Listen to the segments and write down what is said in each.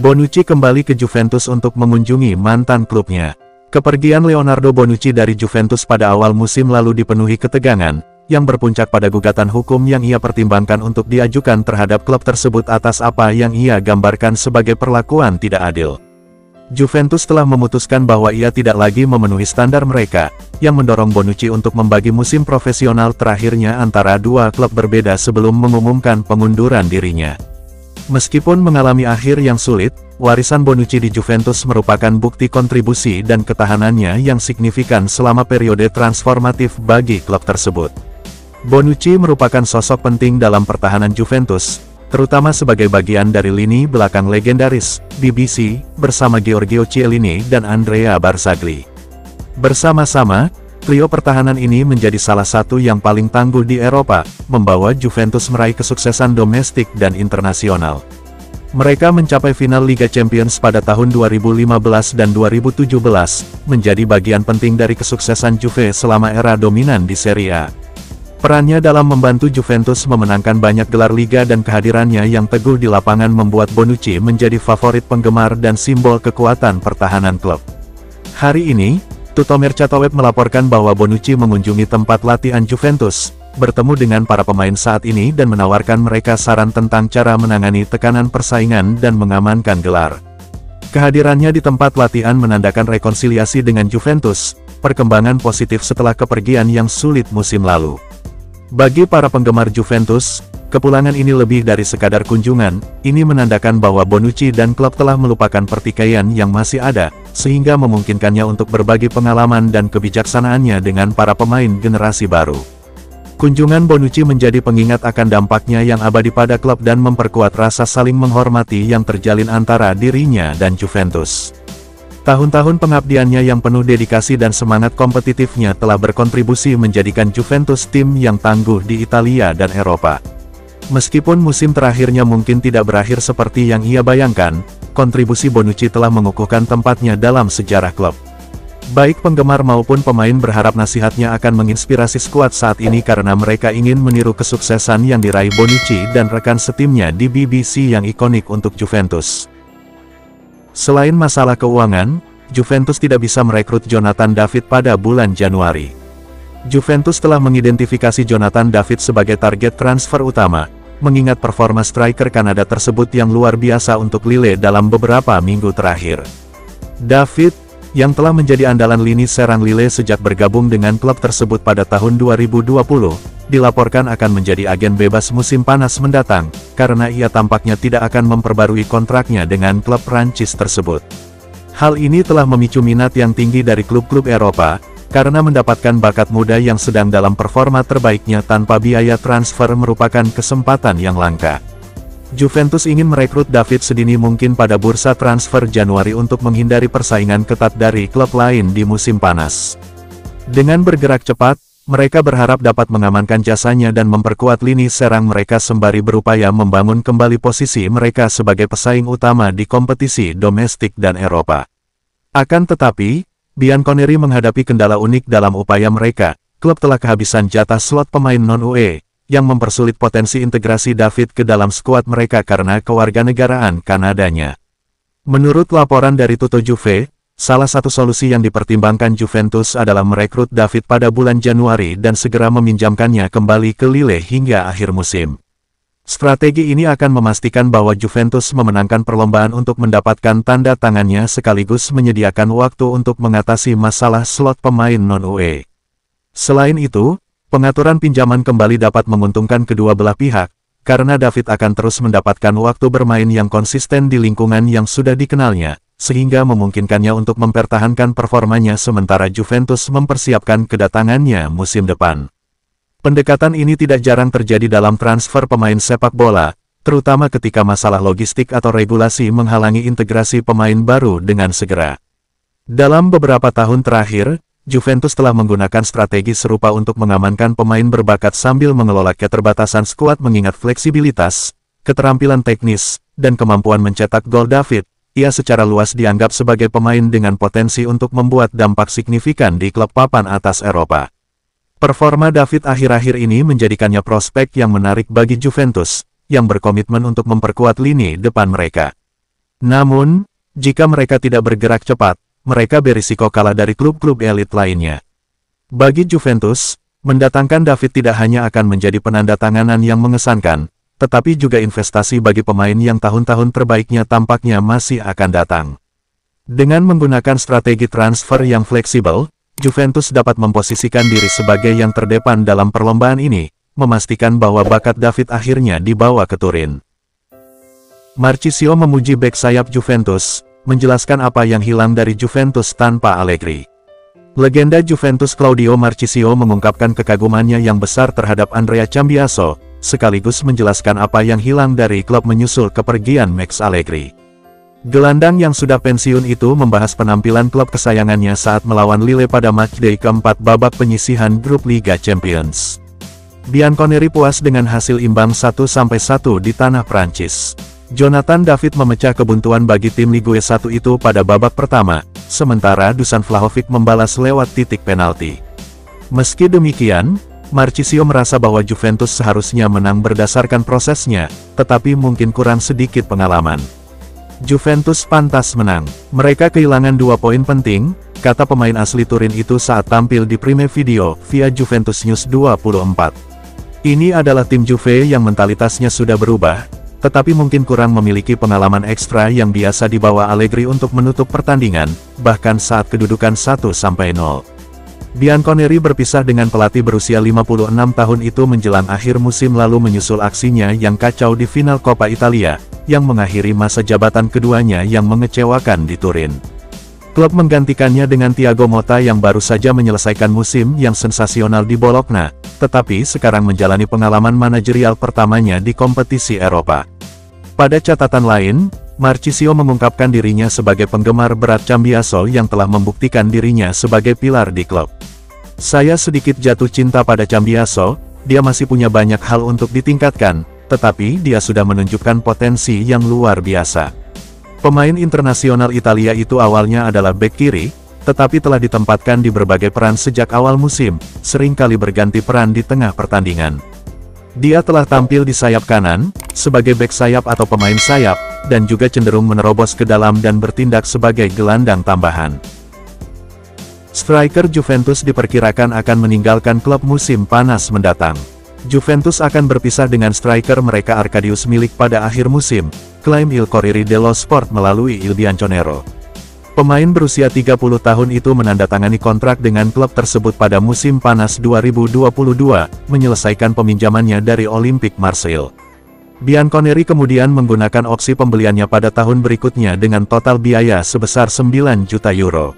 Bonucci kembali ke Juventus untuk mengunjungi mantan klubnya. Kepergian Leonardo Bonucci dari Juventus pada awal musim lalu dipenuhi ketegangan, yang berpuncak pada gugatan hukum yang ia pertimbangkan untuk diajukan terhadap klub tersebut atas apa yang ia gambarkan sebagai perlakuan tidak adil. Juventus telah memutuskan bahwa ia tidak lagi memenuhi standar mereka, yang mendorong Bonucci untuk membagi musim profesional terakhirnya antara dua klub berbeda sebelum mengumumkan pengunduran dirinya. Meskipun mengalami akhir yang sulit, warisan Bonucci di Juventus merupakan bukti kontribusi dan ketahanannya yang signifikan selama periode transformatif bagi klub tersebut. Bonucci merupakan sosok penting dalam pertahanan Juventus, terutama sebagai bagian dari lini belakang legendaris BBC, bersama Giorgio Chiellini dan Andrea Barzagli. Bersama-sama, trio pertahanan ini menjadi salah satu yang paling tangguh di Eropa, membawa Juventus meraih kesuksesan domestik dan internasional. Mereka mencapai final Liga Champions pada tahun 2015 dan 2017, menjadi bagian penting dari kesuksesan Juve selama era dominan di Serie A. Perannya dalam membantu Juventus memenangkan banyak gelar liga dan kehadirannya yang teguh di lapangan membuat Bonucci menjadi favorit penggemar dan simbol kekuatan pertahanan klub. Hari ini, Tutomer Chatoweb melaporkan bahwa Bonucci mengunjungi tempat latihan Juventus, bertemu dengan para pemain saat ini dan menawarkan mereka saran tentang cara menangani tekanan persaingan dan mengamankan gelar. Kehadirannya di tempat latihan menandakan rekonsiliasi dengan Juventus, perkembangan positif setelah kepergian yang sulit musim lalu. Bagi para penggemar Juventus, kepulangan ini lebih dari sekadar kunjungan, ini menandakan bahwa Bonucci dan klub telah melupakan pertikaian yang masih ada, sehingga memungkinkannya untuk berbagi pengalaman dan kebijaksanaannya dengan para pemain generasi baru. Kunjungan Bonucci menjadi pengingat akan dampaknya yang abadi pada klub dan memperkuat rasa saling menghormati yang terjalin antara dirinya dan Juventus. Tahun-tahun pengabdiannya yang penuh dedikasi dan semangat kompetitifnya telah berkontribusi menjadikan Juventus tim yang tangguh di Italia dan Eropa. Meskipun musim terakhirnya mungkin tidak berakhir seperti yang ia bayangkan, kontribusi Bonucci telah mengukuhkan tempatnya dalam sejarah klub. Baik penggemar maupun pemain berharap nasihatnya akan menginspirasi skuad saat ini karena mereka ingin meniru kesuksesan yang diraih Bonucci dan rekan setimnya di BBC yang ikonik untuk Juventus. Selain masalah keuangan, Juventus tidak bisa merekrut Jonathan David pada bulan Januari. Juventus telah mengidentifikasi Jonathan David sebagai target transfer utama, mengingat performa striker Kanada tersebut yang luar biasa untuk Lille dalam beberapa minggu terakhir. David, yang telah menjadi andalan lini serang Lille sejak bergabung dengan klub tersebut pada tahun 2020, dilaporkan akan menjadi agen bebas musim panas mendatang, karena ia tampaknya tidak akan memperbarui kontraknya dengan klub Prancis tersebut. Hal ini telah memicu minat yang tinggi dari klub-klub Eropa, karena mendapatkan bakat muda yang sedang dalam performa terbaiknya tanpa biaya transfer merupakan kesempatan yang langka. Juventus ingin merekrut David sedini mungkin pada bursa transfer Januari untuk menghindari persaingan ketat dari klub lain di musim panas. Dengan bergerak cepat, mereka berharap dapat mengamankan jasanya dan memperkuat lini serang mereka sembari berupaya membangun kembali posisi mereka sebagai pesaing utama di kompetisi domestik dan Eropa. Akan tetapi, Bianconeri menghadapi kendala unik dalam upaya mereka. Klub telah kehabisan jatah slot pemain non-UE, yang mempersulit potensi integrasi David ke dalam skuad mereka karena kewarganegaraan Kanadanya. Menurut laporan dari Tutto Juve, salah satu solusi yang dipertimbangkan Juventus adalah merekrut David pada bulan Januari dan segera meminjamkannya kembali ke Lille hingga akhir musim. Strategi ini akan memastikan bahwa Juventus memenangkan perlombaan untuk mendapatkan tanda tangannya sekaligus menyediakan waktu untuk mengatasi masalah slot pemain non-UE. Selain itu, pengaturan pinjaman kembali dapat menguntungkan kedua belah pihak, karena David akan terus mendapatkan waktu bermain yang konsisten di lingkungan yang sudah dikenalnya, sehingga memungkinkannya untuk mempertahankan performanya sementara Juventus mempersiapkan kedatangannya musim depan. Pendekatan ini tidak jarang terjadi dalam transfer pemain sepak bola, terutama ketika masalah logistik atau regulasi menghalangi integrasi pemain baru dengan segera. Dalam beberapa tahun terakhir, Juventus telah menggunakan strategi serupa untuk mengamankan pemain berbakat sambil mengelola keterbatasan skuad mengingat fleksibilitas, keterampilan teknis, dan kemampuan mencetak gol David. Ia secara luas dianggap sebagai pemain dengan potensi untuk membuat dampak signifikan di klub papan atas Eropa. Performa David akhir-akhir ini menjadikannya prospek yang menarik bagi Juventus, yang berkomitmen untuk memperkuat lini depan mereka. Namun, jika mereka tidak bergerak cepat, mereka berisiko kalah dari klub-klub elit lainnya. Bagi Juventus, mendatangkan David tidak hanya akan menjadi penandatanganan yang mengesankan, tetapi juga investasi bagi pemain yang tahun-tahun terbaiknya tampaknya masih akan datang. Dengan menggunakan strategi transfer yang fleksibel, Juventus dapat memposisikan diri sebagai yang terdepan dalam perlombaan ini, memastikan bahwa bakat David akhirnya dibawa ke Turin. Marchisio memuji bek sayap Juventus, menjelaskan apa yang hilang dari Juventus tanpa Allegri. Legenda Juventus Claudio Marchisio mengungkapkan kekagumannya yang besar terhadap Andrea Cambiaso, sekaligus menjelaskan apa yang hilang dari klub menyusul kepergian Max Allegri. Gelandang yang sudah pensiun itu membahas penampilan klub kesayangannya saat melawan Lille pada matchday keempat babak penyisihan grup Liga Champions. Bianconeri puas dengan hasil imbang 1-1 di tanah Prancis. Jonathan David memecah kebuntuan bagi tim Ligue 1 itu pada babak pertama, sementara Dusan Vlahovic membalas lewat titik penalti. Meski demikian, Marchisio merasa bahwa Juventus seharusnya menang berdasarkan prosesnya, tetapi mungkin kurang sedikit pengalaman. Juventus pantas menang. Mereka kehilangan 2 poin penting, kata pemain asli Turin itu saat tampil di Prime Video via Juventus News 24. Ini adalah tim Juve yang mentalitasnya sudah berubah, tetapi mungkin kurang memiliki pengalaman ekstra yang biasa dibawa Allegri untuk menutup pertandingan, bahkan saat kedudukan 1-0. Bianconeri berpisah dengan pelatih berusia 56 tahun itu menjelang akhir musim lalu menyusul aksinya yang kacau di final Coppa Italia, yang mengakhiri masa jabatan keduanya yang mengecewakan di Turin. Klub menggantikannya dengan Thiago Motta yang baru saja menyelesaikan musim yang sensasional di Bologna, tetapi sekarang menjalani pengalaman manajerial pertamanya di kompetisi Eropa. Pada catatan lain, Marchisio mengungkapkan dirinya sebagai penggemar berat Cambiaso yang telah membuktikan dirinya sebagai pilar di klub. Saya sedikit jatuh cinta pada Cambiaso, dia masih punya banyak hal untuk ditingkatkan, tetapi dia sudah menunjukkan potensi yang luar biasa. Pemain internasional Italia itu awalnya adalah bek kiri, tetapi telah ditempatkan di berbagai peran sejak awal musim, seringkali berganti peran di tengah pertandingan. Dia telah tampil di sayap kanan, sebagai bek sayap atau pemain sayap, dan juga cenderung menerobos ke dalam dan bertindak sebagai gelandang tambahan. Striker Juventus diperkirakan akan meninggalkan klub musim panas mendatang. Juventus akan berpisah dengan striker mereka Arkadiusz Milik pada akhir musim, klaim Il Corriere dello Sport melalui Il Bianconero. Pemain berusia 30 tahun itu menandatangani kontrak dengan klub tersebut pada musim panas 2022, menyelesaikan peminjamannya dari Olympique Marseille. Bianconeri kemudian menggunakan opsi pembeliannya pada tahun berikutnya dengan total biaya sebesar 9 juta euro.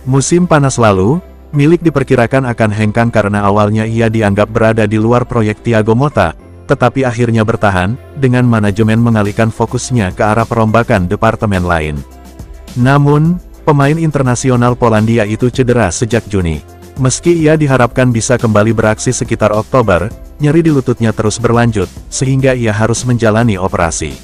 Musim panas lalu, Milik diperkirakan akan hengkang karena awalnya ia dianggap berada di luar proyek Thiago Motta, tetapi akhirnya bertahan, dengan manajemen mengalihkan fokusnya ke arah perombakan departemen lain. Namun, pemain internasional Polandia itu cedera sejak Juni. Meski ia diharapkan bisa kembali beraksi sekitar Oktober, nyeri di lututnya terus berlanjut, sehingga ia harus menjalani operasi.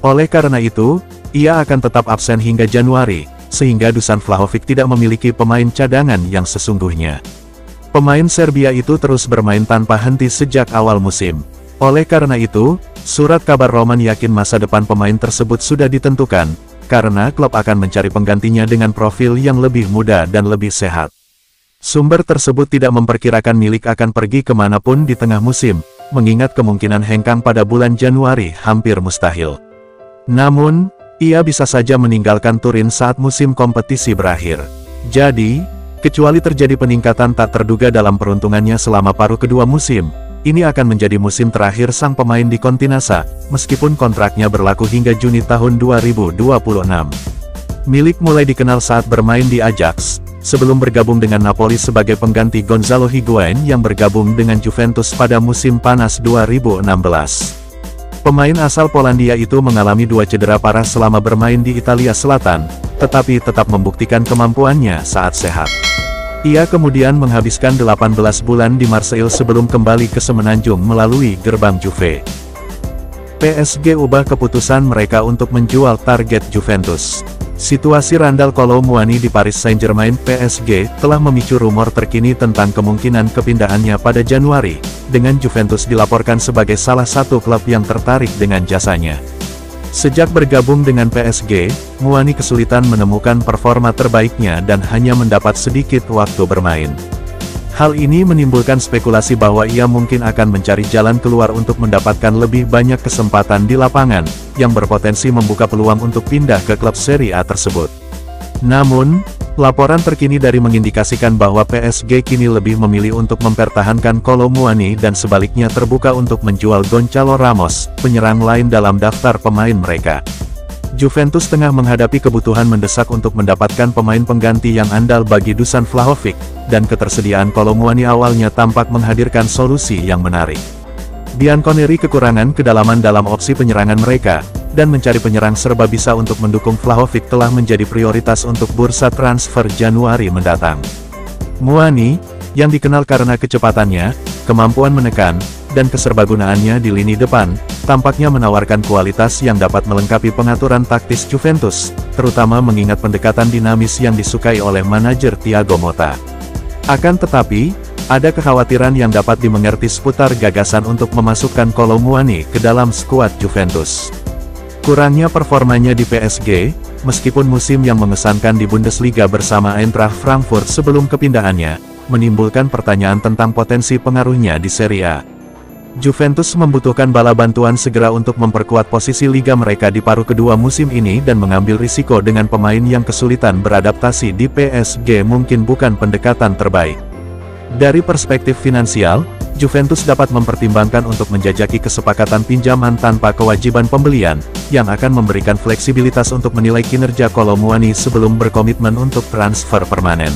Oleh karena itu, ia akan tetap absen hingga Januari, sehingga Dusan Vlahovic tidak memiliki pemain cadangan yang sesungguhnya. Pemain Serbia itu terus bermain tanpa henti sejak awal musim. Oleh karena itu, surat kabar Roman yakin masa depan pemain tersebut sudah ditentukan, karena klub akan mencari penggantinya dengan profil yang lebih muda dan lebih sehat. Sumber tersebut tidak memperkirakan Milik akan pergi kemanapun di tengah musim, mengingat kemungkinan hengkang pada bulan Januari hampir mustahil. Namun, ia bisa saja meninggalkan Turin saat musim kompetisi berakhir. Jadi, kecuali terjadi peningkatan tak terduga dalam peruntungannya selama paruh kedua musim, ini akan menjadi musim terakhir sang pemain di Continassa, meskipun kontraknya berlaku hingga Juni tahun 2026. Milik mulai dikenal saat bermain di Ajax, sebelum bergabung dengan Napoli sebagai pengganti Gonzalo Higuain yang bergabung dengan Juventus pada musim panas 2016. Pemain asal Polandia itu mengalami 2 cedera parah selama bermain di Italia Selatan, tetapi tetap membuktikan kemampuannya saat sehat. Ia kemudian menghabiskan 18 bulan di Marseille sebelum kembali ke Semenanjung melalui gerbang Juve. PSG ubah keputusan mereka untuk menjual target Juventus. Situasi Randal Kolo Muani di Paris Saint-Germain PSG telah memicu rumor terkini tentang kemungkinan kepindahannya pada Januari, dengan Juventus dilaporkan sebagai salah satu klub yang tertarik dengan jasanya. Sejak bergabung dengan PSG, Muani kesulitan menemukan performa terbaiknya dan hanya mendapat sedikit waktu bermain. Hal ini menimbulkan spekulasi bahwa ia mungkin akan mencari jalan keluar untuk mendapatkan lebih banyak kesempatan di lapangan, yang berpotensi membuka peluang untuk pindah ke klub Serie A tersebut. Namun, laporan terkini dari mengindikasikan bahwa PSG kini lebih memilih untuk mempertahankan Kolo Muani dan sebaliknya terbuka untuk menjual Gonçalo Ramos, penyerang lain dalam daftar pemain mereka. Juventus tengah menghadapi kebutuhan mendesak untuk mendapatkan pemain pengganti yang andal bagi Dusan Vlahovic, dan ketersediaan Kolo Muani awalnya tampak menghadirkan solusi yang menarik. Bianconeri kekurangan kedalaman dalam opsi penyerangan mereka, dan mencari penyerang serba bisa untuk mendukung Vlahovic telah menjadi prioritas untuk bursa transfer Januari mendatang. Muani, yang dikenal karena kecepatannya, kemampuan menekan, dan keserbagunaannya di lini depan, tampaknya menawarkan kualitas yang dapat melengkapi pengaturan taktis Juventus, terutama mengingat pendekatan dinamis yang disukai oleh manajer Thiago Motta. Akan tetapi, ada kekhawatiran yang dapat dimengerti seputar gagasan untuk memasukkan Kolo Muani ke dalam skuad Juventus. Kurangnya performanya di PSG, meskipun musim yang mengesankan di Bundesliga bersama Eintracht Frankfurt sebelum kepindahannya, menimbulkan pertanyaan tentang potensi pengaruhnya di Serie A. Juventus membutuhkan bala bantuan segera untuk memperkuat posisi liga mereka di paruh kedua musim ini dan mengambil risiko dengan pemain yang kesulitan beradaptasi di PSG mungkin bukan pendekatan terbaik. Dari perspektif finansial, Juventus dapat mempertimbangkan untuk menjajaki kesepakatan pinjaman tanpa kewajiban pembelian, yang akan memberikan fleksibilitas untuk menilai kinerja Kolo Muani sebelum berkomitmen untuk transfer permanen.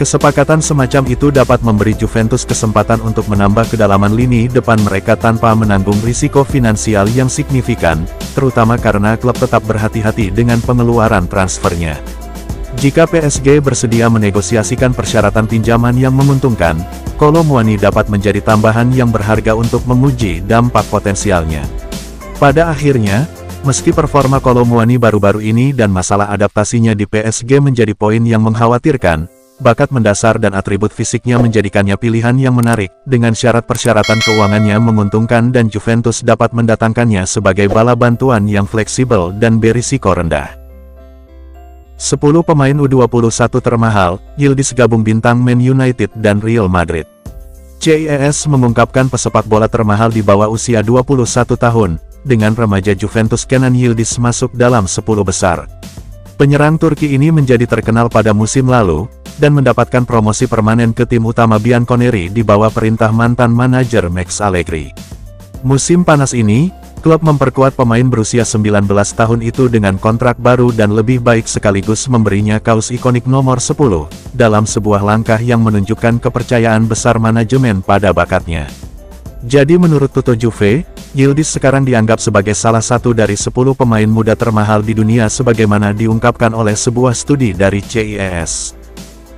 Kesepakatan semacam itu dapat memberi Juventus kesempatan untuk menambah kedalaman lini depan mereka tanpa menanggung risiko finansial yang signifikan, terutama karena klub tetap berhati-hati dengan pengeluaran transfernya. Jika PSG bersedia menegosiasikan persyaratan pinjaman yang menguntungkan, Kolo Muani dapat menjadi tambahan yang berharga untuk menguji dampak potensialnya. Pada akhirnya, meski performa Kolo Muani baru-baru ini dan masalah adaptasinya di PSG menjadi poin yang mengkhawatirkan, bakat mendasar dan atribut fisiknya menjadikannya pilihan yang menarik, dengan syarat persyaratan keuangannya menguntungkan dan Juventus dapat mendatangkannya sebagai bala bantuan yang fleksibel dan berisiko rendah. 10 pemain U21 termahal, Yildiz gabung bintang Man United dan Real Madrid. CIES mengungkapkan pesepak bola termahal di bawah usia 21 tahun, dengan remaja Juventus Kenan Yildiz masuk dalam 10 besar. Penyerang Turki ini menjadi terkenal pada musim lalu, dan mendapatkan promosi permanen ke tim utama Bianconeri di bawah perintah mantan manajer Max Allegri. Musim panas ini, klub memperkuat pemain berusia 19 tahun itu dengan kontrak baru dan lebih baik sekaligus memberinya kaos ikonik nomor 10, dalam sebuah langkah yang menunjukkan kepercayaan besar manajemen pada bakatnya. Jadi menurut Tutto Juve, Yildiz sekarang dianggap sebagai salah satu dari 10 pemain muda termahal di dunia sebagaimana diungkapkan oleh sebuah studi dari CIES.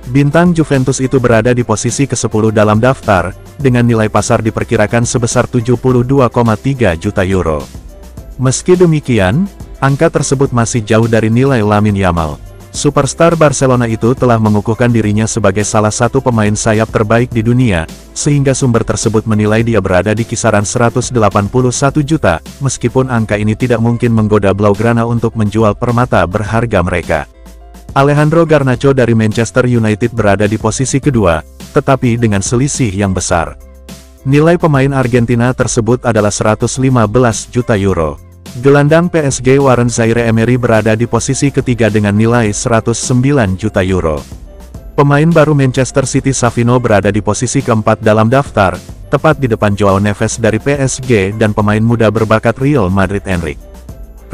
Bintang Juventus itu berada di posisi ke-10 dalam daftar, dengan nilai pasar diperkirakan sebesar 72,3 juta euro. Meski demikian, angka tersebut masih jauh dari nilai Lamine Yamal. Superstar Barcelona itu telah mengukuhkan dirinya sebagai salah satu pemain sayap terbaik di dunia, sehingga sumber tersebut menilai dia berada di kisaran 181 juta, meskipun angka ini tidak mungkin menggoda Blaugrana untuk menjual permata berharga mereka. Alejandro Garnacho dari Manchester United berada di posisi kedua, tetapi dengan selisih yang besar. Nilai pemain Argentina tersebut adalah 115 juta euro. Gelandang PSG Warren Zaïre-Emery berada di posisi ketiga dengan nilai 109 juta euro. Pemain baru Manchester City Savino berada di posisi keempat dalam daftar, tepat di depan Joao Neves dari PSG dan pemain muda berbakat Real Madrid Enrique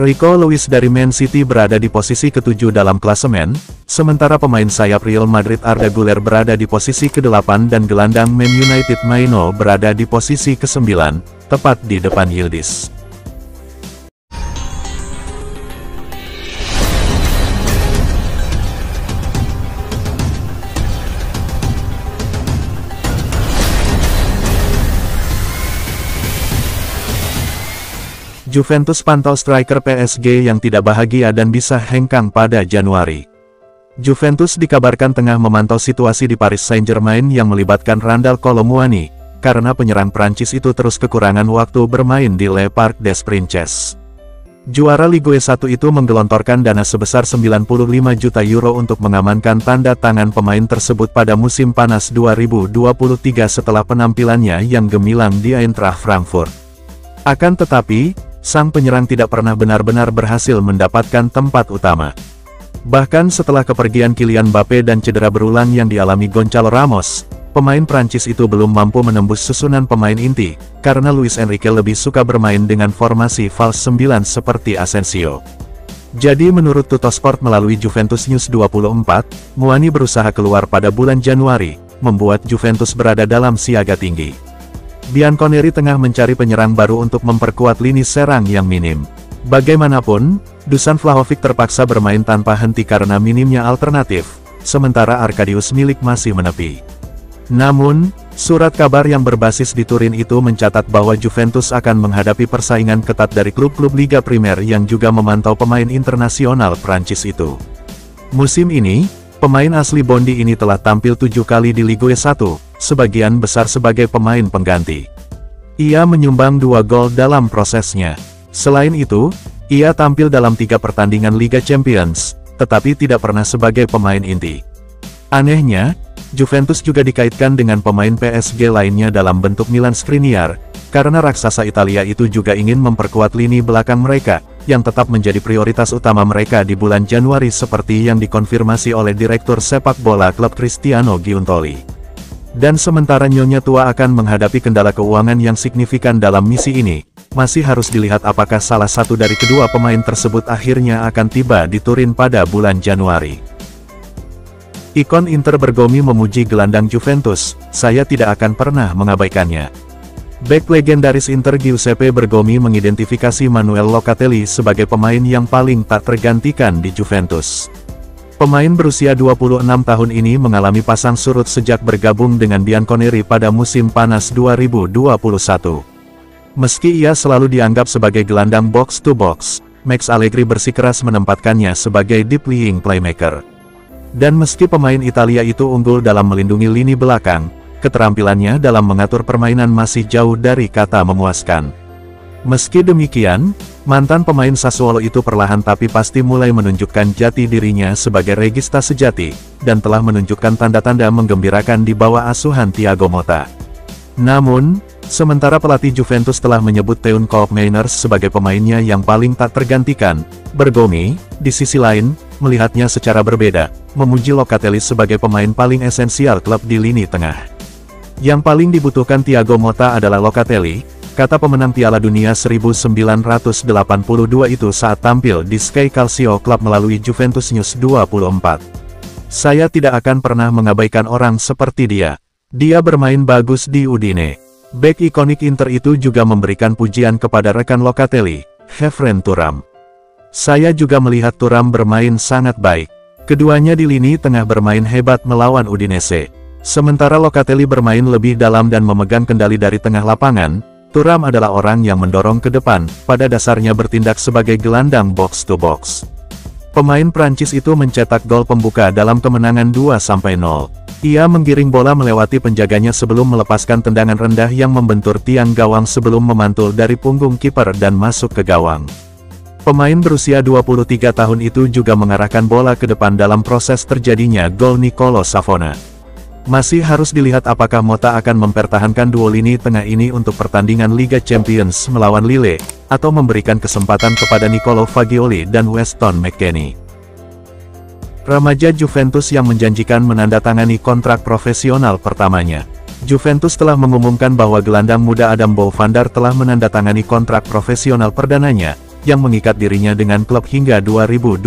Rico Lewis dari Man City berada di posisi ke-7 dalam klasemen, sementara pemain sayap Real Madrid Arda Güler berada di posisi ke-8 dan gelandang Man United Maino berada di posisi ke-9, tepat di depan Yildiz. Juventus pantau striker PSG yang tidak bahagia dan bisa hengkang pada Januari. Juventus dikabarkan tengah memantau situasi di Paris Saint-Germain yang melibatkan Randal Kolo Muani, karena penyerang Prancis itu terus kekurangan waktu bermain di Le Parc des Princes. Juara Ligue 1 itu menggelontorkan dana sebesar 95 juta euro untuk mengamankan tanda tangan pemain tersebut pada musim panas 2023 setelah penampilannya yang gemilang di Eintracht Frankfurt. Akan tetapi, sang penyerang tidak pernah benar-benar berhasil mendapatkan tempat utama. Bahkan setelah kepergian Kylian Mbappe dan cedera berulang yang dialami Gonçalo Ramos, pemain Prancis itu belum mampu menembus susunan pemain inti, karena Luis Enrique lebih suka bermain dengan formasi false 9 seperti Asensio. Jadi menurut Tuttosport melalui Juventus News 24, Muani berusaha keluar pada bulan Januari, membuat Juventus berada dalam siaga tinggi. Bianconeri tengah mencari penyerang baru untuk memperkuat lini serang yang minim. Bagaimanapun, Dusan Vlahovic terpaksa bermain tanpa henti karena minimnya alternatif, sementara Arkadiusz Milik masih menepi. Namun, surat kabar yang berbasis di Turin itu mencatat bahwa Juventus akan menghadapi persaingan ketat dari klub-klub Liga Primer yang juga memantau pemain internasional Prancis itu. Musim ini, pemain asli Bondi ini telah tampil 7 kali di Ligue 1, sebagian besar sebagai pemain pengganti. Ia menyumbang 2 gol dalam prosesnya. Selain itu, ia tampil dalam 3 pertandingan Liga Champions, tetapi tidak pernah sebagai pemain inti. Anehnya, Juventus juga dikaitkan dengan pemain PSG lainnya dalam bentuk Milan Skriniar, karena raksasa Italia itu juga ingin memperkuat lini belakang mereka, yang tetap menjadi prioritas utama mereka di bulan Januari seperti yang dikonfirmasi oleh Direktur Sepak Bola klub Cristiano Giuntoli. Dan sementara Nyonya Tua akan menghadapi kendala keuangan yang signifikan dalam misi ini, masih harus dilihat apakah salah satu dari kedua pemain tersebut akhirnya akan tiba di Turin pada bulan Januari. Ikon Inter Bergomi memuji gelandang Juventus, saya tidak akan pernah mengabaikannya. Bek legendaris Inter Giuseppe Bergomi mengidentifikasi Manuel Locatelli sebagai pemain yang paling tak tergantikan di Juventus. Pemain berusia 26 tahun ini mengalami pasang surut sejak bergabung dengan Bianconeri pada musim panas 2021. Meski ia selalu dianggap sebagai gelandang box-to-box, Max Allegri bersikeras menempatkannya sebagai deep lying playmaker. Dan meski pemain Italia itu unggul dalam melindungi lini belakang, keterampilannya dalam mengatur permainan masih jauh dari kata memuaskan. Meski demikian, mantan pemain Sassuolo itu perlahan tapi pasti mulai menunjukkan jati dirinya sebagai regista sejati, dan telah menunjukkan tanda-tanda menggembirakan di bawah asuhan Thiago Motta. Namun, sementara pelatih Juventus telah menyebut Teun Koopmeiners sebagai pemainnya yang paling tak tergantikan, Bergomi, di sisi lain, melihatnya secara berbeda, memuji Locatelli sebagai pemain paling esensial klub di lini tengah. Yang paling dibutuhkan Thiago Motta adalah Locatelli, kata pemenang Piala Dunia 1982 itu saat tampil di Sky Calcio Club melalui Juventus News 24. Saya tidak akan pernah mengabaikan orang seperti dia. Dia bermain bagus di Udine. Bek ikonik Inter itu juga memberikan pujian kepada rekan Locatelli, Khéphren Thuram. Saya juga melihat Thuram bermain sangat baik. Keduanya di lini tengah bermain hebat melawan Udinese. Sementara Locatelli bermain lebih dalam dan memegang kendali dari tengah lapangan, Thuram adalah orang yang mendorong ke depan, pada dasarnya bertindak sebagai gelandang box-to-box. Pemain Prancis itu mencetak gol pembuka dalam kemenangan 2-0. Ia menggiring bola melewati penjaganya sebelum melepaskan tendangan rendah yang membentur tiang gawang sebelum memantul dari punggung kiper dan masuk ke gawang. Pemain berusia 23 tahun itu juga mengarahkan bola ke depan dalam proses terjadinya gol Nicolo Savona. Masih harus dilihat apakah Motta akan mempertahankan duo lini tengah ini untuk pertandingan Liga Champions melawan Lille, atau memberikan kesempatan kepada Nicolo Fagioli dan Weston McKennie. Remaja Juventus yang menjanjikan menandatangani kontrak profesional pertamanya. Juventus telah mengumumkan bahwa gelandang muda Adam Bouffandar telah menandatangani kontrak profesional perdananya, yang mengikat dirinya dengan klub hingga 2026.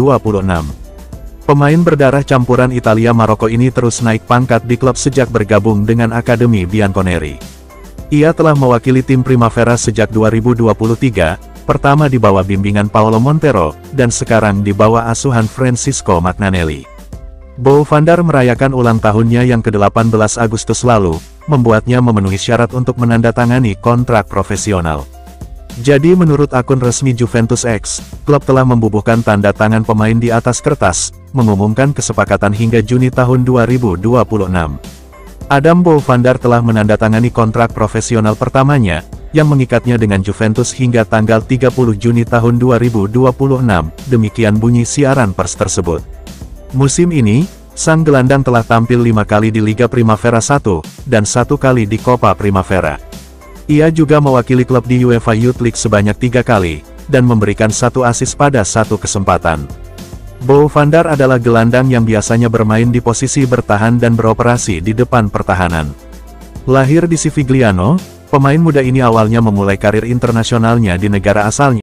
Pemain berdarah campuran Italia Maroko ini terus naik pangkat di klub sejak bergabung dengan Akademi Bianconeri. Ia telah mewakili tim Primavera sejak 2023, pertama di bawah bimbingan Paolo Montero, dan sekarang di bawah asuhan Francisco Magnanelli. Bouffandar merayakan ulang tahunnya yang ke-18 Agustus lalu, membuatnya memenuhi syarat untuk menandatangani kontrak profesional. Jadi menurut akun resmi Juventus X, klub telah membubuhkan tanda tangan pemain di atas kertas, mengumumkan kesepakatan hingga Juni tahun 2026. Adam Bouffandar telah menandatangani kontrak profesional pertamanya, yang mengikatnya dengan Juventus hingga tanggal 30 Juni tahun 2026, demikian bunyi siaran pers tersebut. Musim ini, sang gelandang telah tampil 5 kali di Liga Primavera 1, dan 1 kali di Coppa Primavera. Ia juga mewakili klub di UEFA Youth League sebanyak 3 kali, dan memberikan 1 assist pada 1 kesempatan. Bo van der adalah gelandang yang biasanya bermain di posisi bertahan dan beroperasi di depan pertahanan. Lahir di Civigliano, pemain muda ini awalnya memulai karir internasionalnya di negara asalnya,